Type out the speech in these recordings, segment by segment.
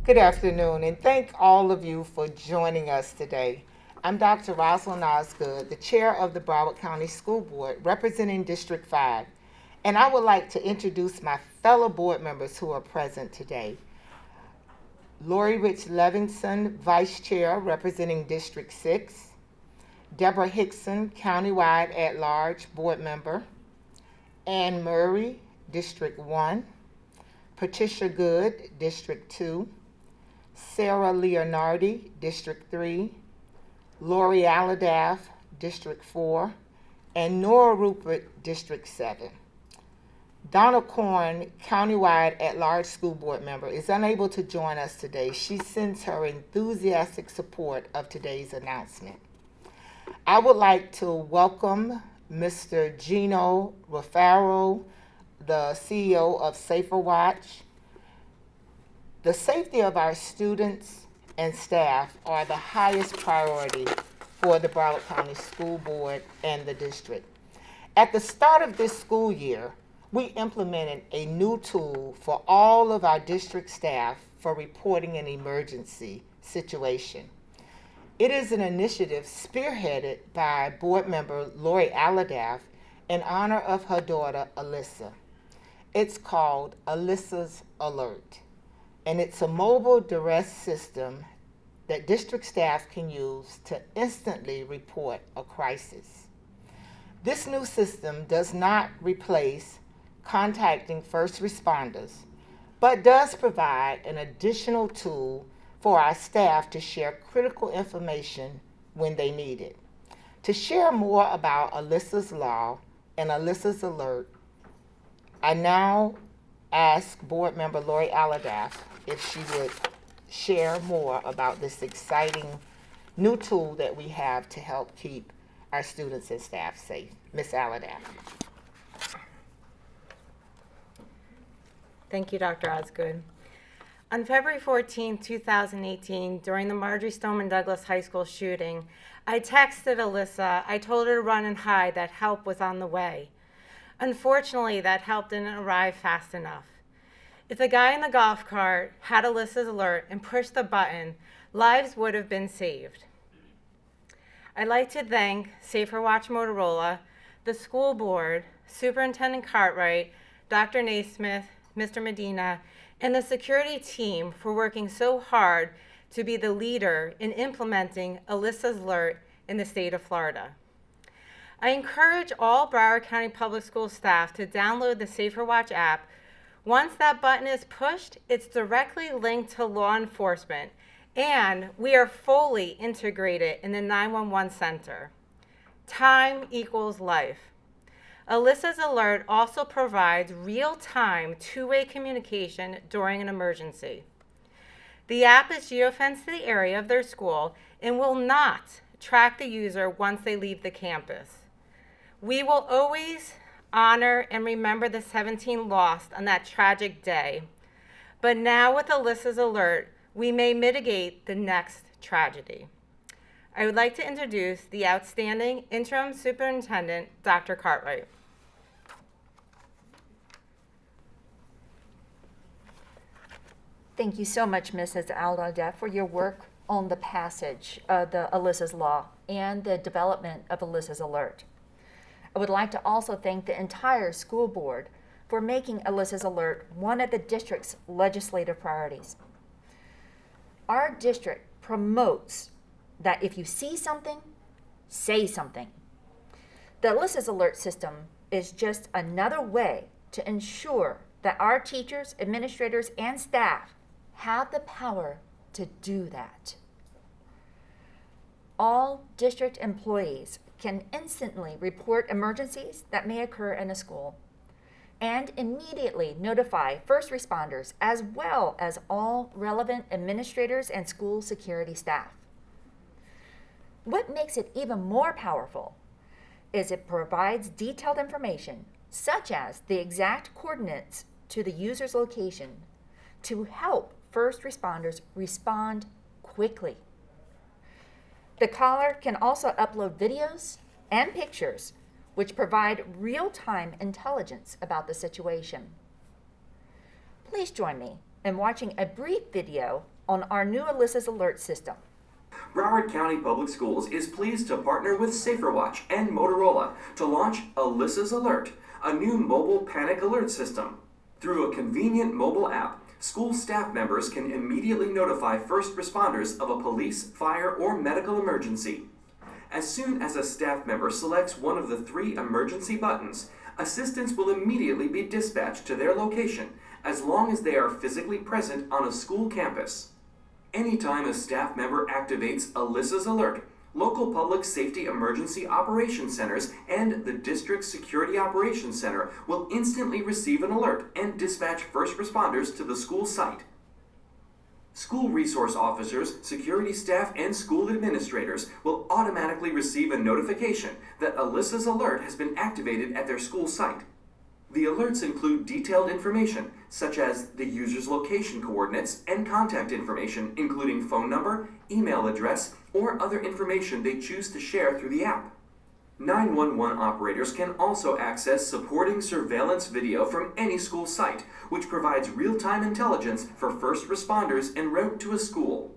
Good afternoon, and thank all of you for joining us today. I'm Dr. Rosalind Osgood, the chair of the Broward County School Board, representing District 5, and I would like to introduce my fellow board members who are present today. Lori Rich Levinson, Vice Chair, representing District 6. Deborah Hickson, Countywide at-large Board Member. Ann Murray, District 1. Patricia Good, District 2. Sarah Leonardi, District 3. Lori Aladaff, District 4. And Nora Rupert, District 7. Donna Corn, Countywide at-large School Board Member, is unable to join us today. She sends her enthusiastic support of today's announcement. I would like to welcome Mr. Gino Raffaro, the CEO of SaferWatch. The safety of our students and staff are the highest priority for the Broward County School Board and the district. At the start of this school year, we implemented a new tool for all of our district staff for reporting an emergency situation. It is an initiative spearheaded by board member Lori Aladaff in honor of her daughter, Alyssa. It's called Alyssa's Alert, and it's a mobile duress system that district staff can use to instantly report a crisis. This new system does not replace contacting first responders, but does provide an additional tool for our staff to share critical information when they need it. To share more about Alyssa's Law and Alyssa's Alert, I now ask Board Member Lori Aladaff if she would share more about this exciting new tool that we have to help keep our students and staff safe. Ms. Aladaff. Thank you, Dr. Osgood. On February 14, 2018, during the Marjorie Stoneman Douglas High School shooting, I texted Alyssa. I told her to run and hide, that help was on the way. Unfortunately, that help didn't arrive fast enough. If the guy in the golf cart had Alyssa's alert and pushed the button, lives would have been saved. I'd like to thank SaferWatch Motorola, the school board, Superintendent Cartwright, Dr. Naismith, Mr. Medina, and the security team for working so hard to be the leader in implementing Alyssa's Alert in the state of Florida. I encourage all Broward County Public School staff to download the SaferWatch app. Once that button is pushed, it's directly linked to law enforcement, and we are fully integrated in the 911 center. Time equals life. Alyssa's Alert also provides real-time two-way communication during an emergency. The app is geofenced to the area of their school and will not track the user once they leave the campus. We will always honor and remember the 17 lost on that tragic day, but now with Alyssa's Alert, we may mitigate the next tragedy. I would like to introduce the outstanding interim superintendent, Dr. Cartwright. Thank you so much, Mrs. Aladaff, for your work on the passage of the Alyssa's Law and the development of Alyssa's Alert. I would like to also thank the entire school board for making Alyssa's Alert one of the district's legislative priorities. Our district promotes that if you see something, say something. The Alyssa's Alert system is just another way to ensure that our teachers, administrators, and staff have the power to do that. All district employees can instantly report emergencies that may occur in a school and immediately notify first responders as well as all relevant administrators and school security staff. What makes it even more powerful is it provides detailed information such as the exact coordinates to the user's location to help first responders respond quickly. The caller can also upload videos and pictures which provide real-time intelligence about the situation. Please join me in watching a brief video on our new Alyssa's Alert system. Broward County Public Schools is pleased to partner with SaferWatch and Motorola to launch Alyssa's Alert, a new mobile panic alert system. Through a convenient mobile app, school staff members can immediately notify first responders of a police, fire, or medical emergency. As soon as a staff member selects one of the 3 emergency buttons, assistance will immediately be dispatched to their location as long as they are physically present on a school campus. Anytime a staff member activates Alyssa's Alert, local public safety emergency operations centers and the district security operations center will instantly receive an alert and dispatch first responders to the school site. School resource officers, security staff, and school administrators will automatically receive a notification that Alyssa's Alert has been activated at their school site. The alerts include detailed information, such as the user's location coordinates and contact information, including phone number, email address, or other information they choose to share through the app. 911 operators can also access supporting surveillance video from any school site, which provides real-time intelligence for first responders en route to a school.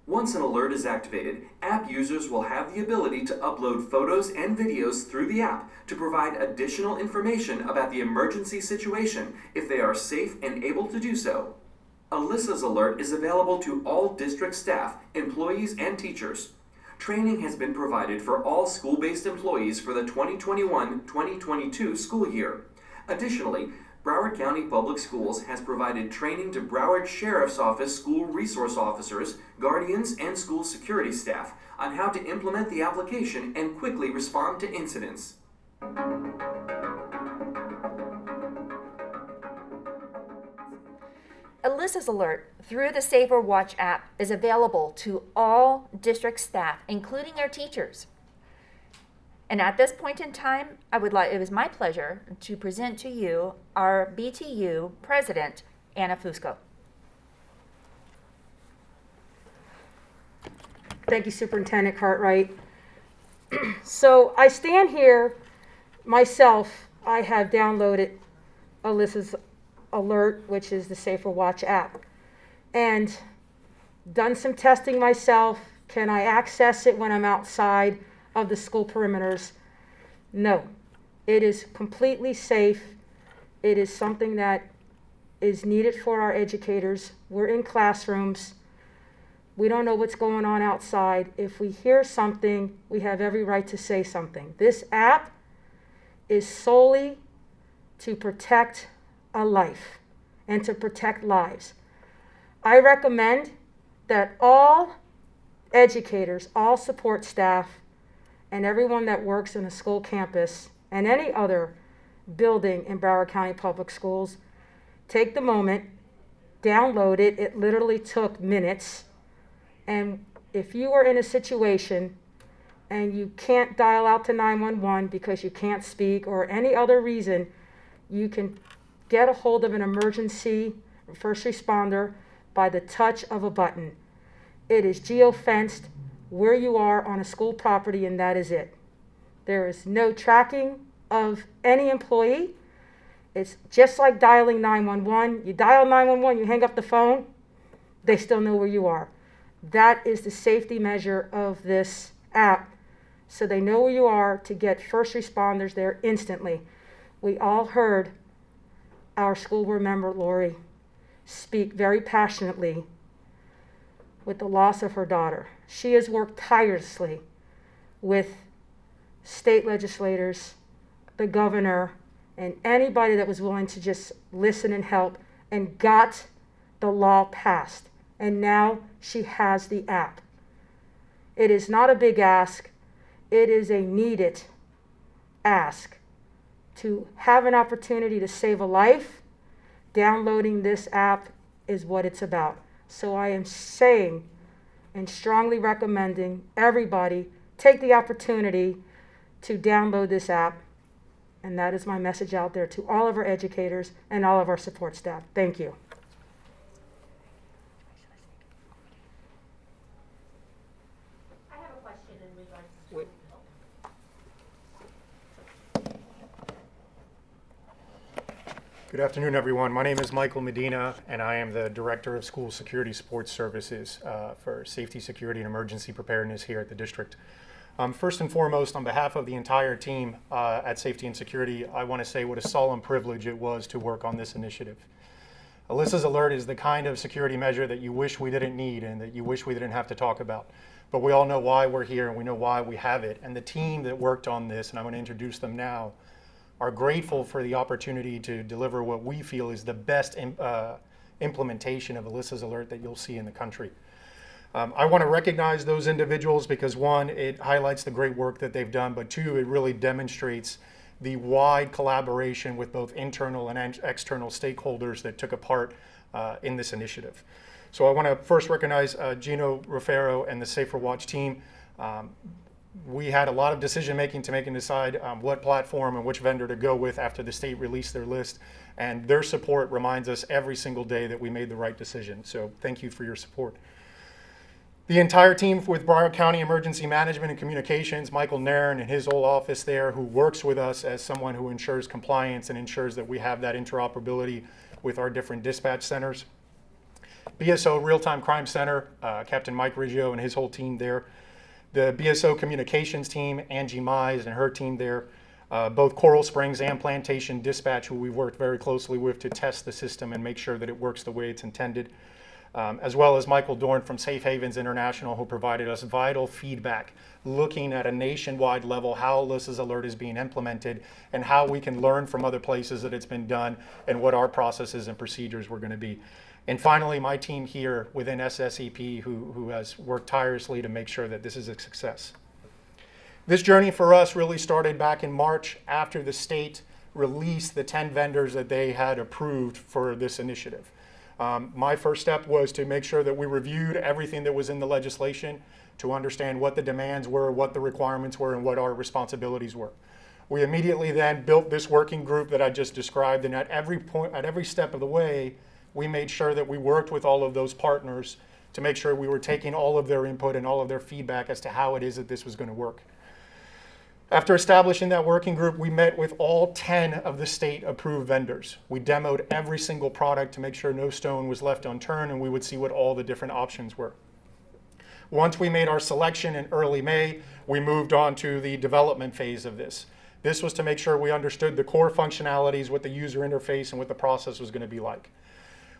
Once an alert is activated, app users will have the ability to upload photos and videos through the app to provide additional information about the emergency situation if they are safe and able to do so. Alyssa's Alert is available to all district staff, employees, and teachers. Training has been provided for all school-based employees for the 2021-2022 school year. Additionally, Broward County Public Schools has provided training to Broward Sheriff's Office school resource officers, guardians, and school security staff on how to implement the application and quickly respond to incidents. Alyssa's Alert through the SaferWatch app is available to all district staff, including our teachers. And at this point in time, it was my pleasure to present to you our BTU President, Anna Fusco. Thank you, Superintendent Cartwright. So I stand here myself. I have downloaded Alyssa's Alert, which is the SaferWatch app, and done some testing myself. Can I access it when I'm outside of the school perimeters? No. It is completely safe. It is something that is needed for our educators. We're in classrooms. We don't know what's going on outside. If we hear something, we have every right to say something. This app is solely to protect a life and to protect lives. I recommend that all educators, all support staff, and everyone that works in a school campus and any other building in Broward County Public Schools take the moment, download it. It literally took minutes. And if you are in a situation and you can't dial out to 911 because you can't speak or any other reason, you can get a hold of an emergency first responder by the touch of a button. It is geo-fenced where you are on a school property, and that is it. There is no tracking of any employee. It's just like dialing 911. You dial 911, you hang up the phone, they still know where you are. That is the safety measure of this app, so they know where you are to get first responders there instantly. We all heard our school board member, Lori, speak very passionately with the loss of her daughter. She has worked tirelessly with state legislators, the governor, and anybody that was willing to just listen and help, and got the law passed. And now she has the app. It is not a big ask. It is a needed ask. To have an opportunity to save a life, downloading this app is what it's about. So I am saying and strongly recommending everybody take the opportunity to download this app. And that is my message out there to all of our educators and all of our support staff. Thank you. I have a question in regards to. Wait. Good afternoon, everyone. My name is Michael Medina, and I am the Director of School Security Support Services for Safety, Security, and Emergency Preparedness here at the district. First and foremost, on behalf of the entire team at Safety and Security, I want to say what a solemn privilege it was to work on this initiative. Alyssa's Alert is the kind of security measure that you wish we didn't need and that you wish we didn't have to talk about. But we all know why we're here and we know why we have it. And the team that worked on this, and I'm going to introduce them now, are grateful for the opportunity to deliver what we feel is the best implementation of Alyssa's Alert that you'll see in the country. I want to recognize those individuals because one, it highlights the great work that they've done, but two, it really demonstrates the wide collaboration with both internal and external stakeholders that took a part in this initiative. So I want to first recognize Gino Rufero and the SaferWatch team. We had a lot of decision making to make and decide what platform and which vendor to go with after the state released their list, and their support reminds us every single day that we made the right decision. So thank you for your support. The entire team with Broward County Emergency Management and Communications, Michael Nairn and his whole office there, who works with us as someone who ensures compliance and ensures that we have that interoperability with our different dispatch centers. BSO Real-Time Crime Center, Captain Mike Riggio and his whole team there. The BSO Communications team, Angie Mize and her team there, both Coral Springs and Plantation Dispatch, who we've worked very closely with to test the system and make sure that it works the way it's intended, as well as Michael Dorn from Safe Havens International, who provided us vital feedback, looking at a nationwide level how Alyssa's Alert is being implemented and how we can learn from other places that it's been done and what our processes and procedures were going to be. And finally, my team here within SSEP, who has worked tirelessly to make sure that this is a success. This journey for us really started back in March after the state released the 10 vendors that they had approved for this initiative. My first step was to make sure that we reviewed everything that was in the legislation to understand what the demands were, what the requirements were, and what our responsibilities were. We immediately then built this working group that I just described, and at every point, at every step of the way, we made sure that we worked with all of those partners to make sure we were taking all of their input and all of their feedback as to how it is that this was going to work. After establishing that working group, we met with all 10 of the state-approved vendors. We demoed every single product to make sure no stone was left unturned, and we would see what all the different options were. Once we made our selection in early May, we moved on to the development phase of this. This was to make sure we understood the core functionalities, what the user interface and what the process was going to be like.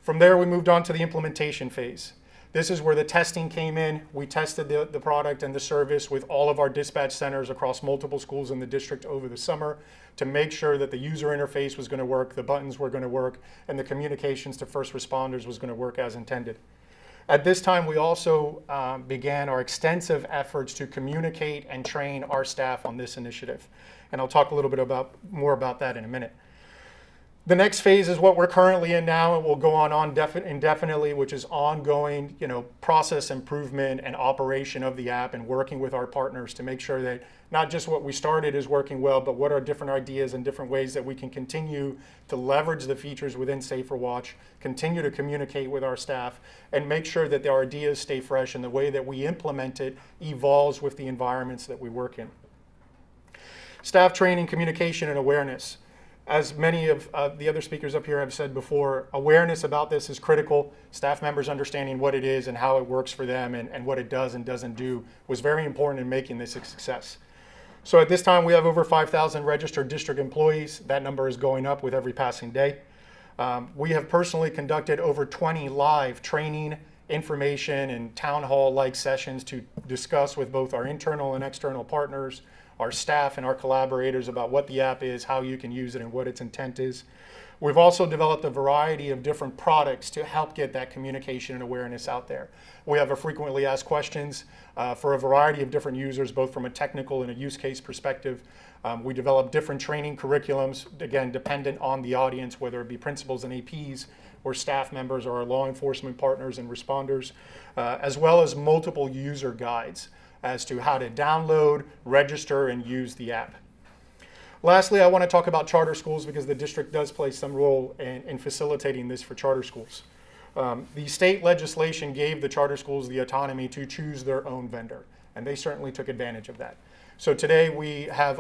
From there, we moved on to the implementation phase. This is where the testing came in. We tested the product and the service with all of our dispatch centers across multiple schools in the district over the summer to make sure that the user interface was going to work, the buttons were going to work, and the communications to first responders was going to work as intended. At this time, we also began our extensive efforts to communicate and train our staff on this initiative. And I'll talk a little bit more about that in a minute. The next phase is what we're currently in now, and will go on indefinitely, which is ongoing, process improvement and operation of the app, and working with our partners to make sure that not just what we started is working well, but what are different ideas and different ways that we can continue to leverage the features within SaferWatch, continue to communicate with our staff, and make sure that our ideas stay fresh and the way that we implement it evolves with the environments that we work in. Staff training, communication, and awareness. As many of the other speakers up here have said before, awareness about this is critical. Staff members understanding what it is and how it works for them and what it does and doesn't do was very important in making this a success. So at this time, we have over 5,000 registered district employees. That number is going up with every passing day. We have personally conducted over 20 live training, information, and town hall-like sessions to discuss with both our internal and external partners, our staff and our collaborators about what the app is, how you can use it, and what its intent is. We've also developed a variety of different products to help get that communication and awareness out there. We have a frequently asked questions for a variety of different users, both from a technical and a use case perspective. We develop different training curriculums, again, dependent on the audience, whether it be principals and APs or staff members or our law enforcement partners and responders, as well as multiple user guides as to how to download, register, and use the app. Lastly, I want to talk about charter schools because the district does play some role in facilitating this for charter schools. The state legislation gave the charter schools the autonomy to choose their own vendor, and they certainly took advantage of that. So today we have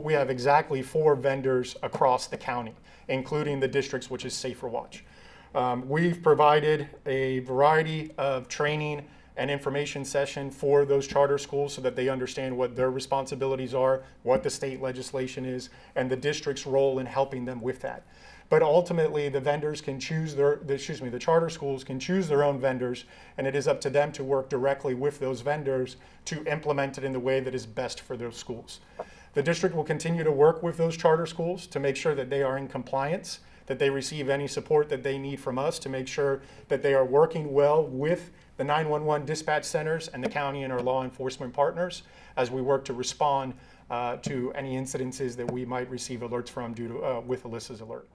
we have exactly 4 vendors across the county, including the districts, which is SaferWatch. We've provided a variety of training and information session for those charter schools so that they understand what their responsibilities are, what the state legislation is, and the district's role in helping them with that. But ultimately, the vendors can choose the charter schools can choose their own vendors, and it is up to them to work directly with those vendors to implement it in the way that is best for those schools. The district will continue to work with those charter schools to make sure that they are in compliance, that they receive any support that they need from us to make sure that they are working well with the 911 dispatch centers and the county and our law enforcement partners as we work to respond to any incidences that we might receive alerts from with Alyssa's alert.